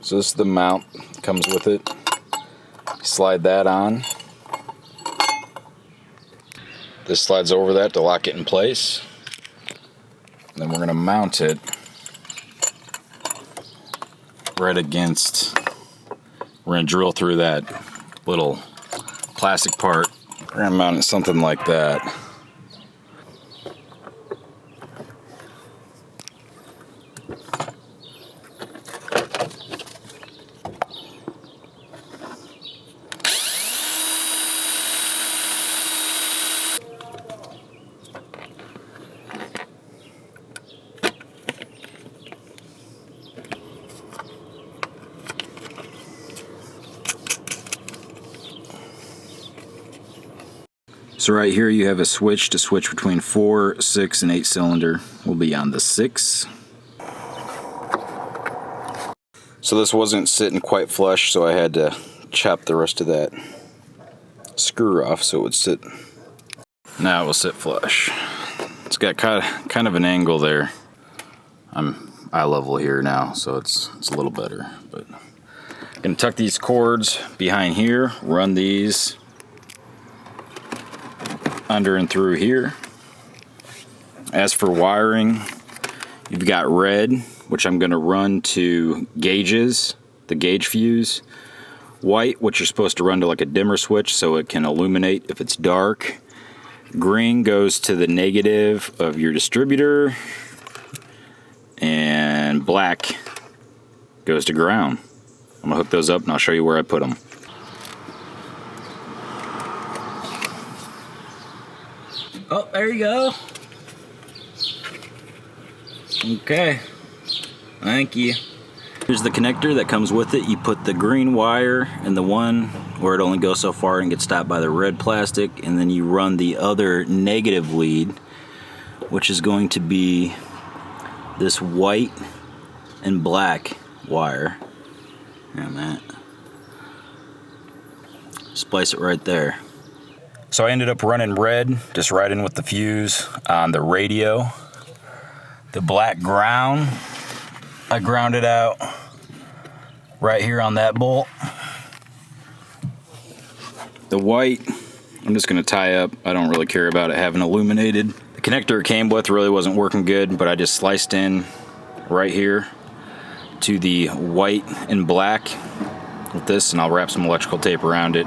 So this is the mount that comes with it. Slide that on. This slides over that to lock it in place. And then we're going to mount it right against. We're going to drill through that little plastic part. We're going to mount it something like that. So right here you have a switch to switch between 4, 6, and 8 cylinder. We'll be on the 6. So this wasn't sitting quite flush, so I had to chop the rest of that screw off so it would sit. Now it will sit flush. It's got kind of an angle there. I'm eye level here now, so it's a little better. But I'm gonna tuck these cords behind here, run these under and through here. As for wiring, you've got red, which I'm going to run to gauges, the gauge fuse. White, which you're supposed to run to like a dimmer switch so it can illuminate if it's dark. Green goes to the negative of your distributor. And black goes to ground. I'm going to hook those up and I'll show you where I put them. Oh, there you go. Okay. Thank you. Here's the connector that comes with it. You put the green wire in the one where it only goes so far and gets stopped by the red plastic, and then you run the other negative lead, which is going to be this white and black wire. Here, man. Splice it right there. So I ended up running red, just right in with the fuse on the radio. The black ground, I ground it out right here on that bolt. The white, I'm just gonna tie up. I don't really care about it having illuminated. The connector it came with really wasn't working good, but I just sliced in right here to the white and black with this, and I'll wrap some electrical tape around it.